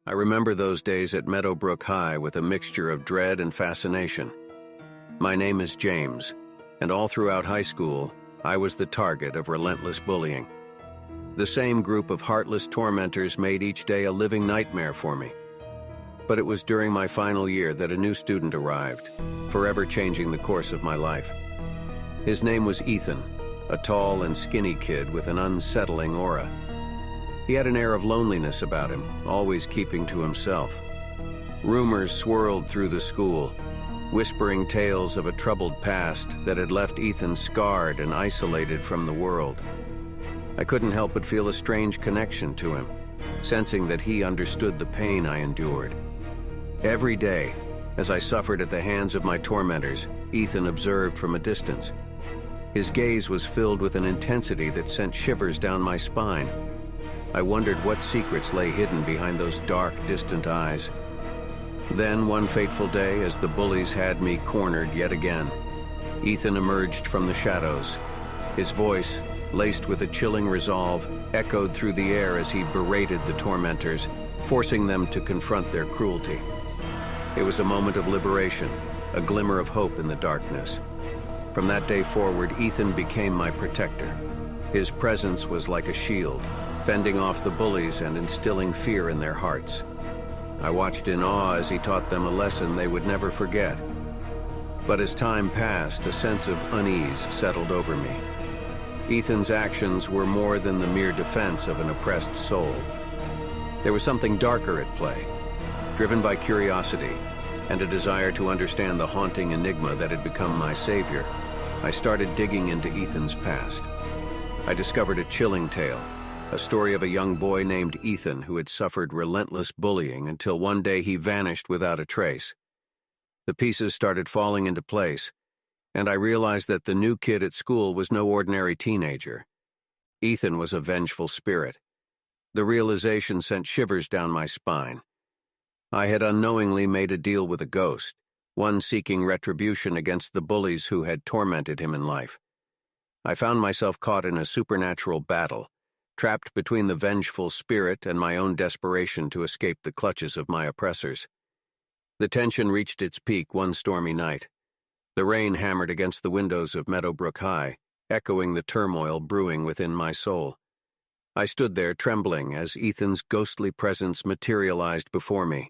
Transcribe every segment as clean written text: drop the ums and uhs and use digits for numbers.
I remember those days at Meadowbrook High with a mixture of dread and fascination. My name is James, and all throughout high school, I was the target of relentless bullying. The same group of heartless tormentors made each day a living nightmare for me. But it was during my final year that a new student arrived, forever changing the course of my life. His name was Ethan, a tall and skinny kid with an unsettling aura. He had an air of loneliness about him, always keeping to himself. Rumors swirled through the school, whispering tales of a troubled past that had left Ethan scarred and isolated from the world. I couldn't help but feel a strange connection to him, sensing that he understood the pain I endured. Every day, as I suffered at the hands of my tormentors, Ethan observed from a distance. His gaze was filled with an intensity that sent shivers down my spine. I wondered what secrets lay hidden behind those dark, distant eyes. Then, one fateful day, as the bullies had me cornered yet again, Ethan emerged from the shadows. His voice, laced with a chilling resolve, echoed through the air as he berated the tormentors, forcing them to confront their cruelty. It was a moment of liberation, a glimmer of hope in the darkness. From that day forward, Ethan became my protector. His presence was like a shield, fending off the bullies and instilling fear in their hearts. I watched in awe as he taught them a lesson they would never forget. But as time passed, a sense of unease settled over me. Ethan's actions were more than the mere defense of an oppressed soul. There was something darker at play, driven by curiosity and a desire to understand the haunting enigma that had become my savior. I started digging into Ethan's past. I discovered a chilling tale, a story of a young boy named Ethan who had suffered relentless bullying until one day he vanished without a trace. The pieces started falling into place, and I realized that the new kid at school was no ordinary teenager. Ethan was a vengeful spirit. The realization sent shivers down my spine. I had unknowingly made a deal with a ghost, one seeking retribution against the bullies who had tormented him in life. I found myself caught in a supernatural battle, trapped between the vengeful spirit and my own desperation to escape the clutches of my oppressors. The tension reached its peak one stormy night. The rain hammered against the windows of Meadowbrook High, echoing the turmoil brewing within my soul. I stood there trembling as Ethan's ghostly presence materialized before me.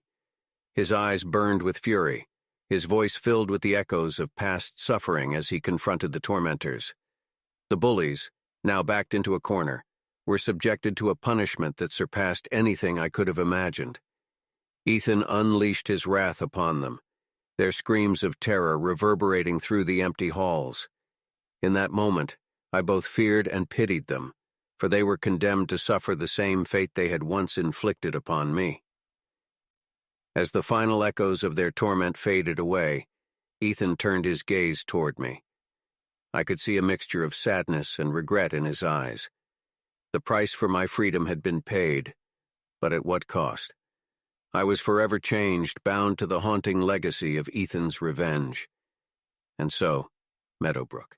His eyes burned with fury, his voice filled with the echoes of past suffering as he confronted the tormentors. The bullies, now backed into a corner, were subjected to a punishment that surpassed anything I could have imagined. Ethan unleashed his wrath upon them, their screams of terror reverberating through the empty halls. In that moment, I both feared and pitied them, for they were condemned to suffer the same fate they had once inflicted upon me. As the final echoes of their torment faded away, Ethan turned his gaze toward me. I could see a mixture of sadness and regret in his eyes. The price for my freedom had been paid, but at what cost? I was forever changed, bound to the haunting legacy of Ethan's revenge. And so, Meadowbrook.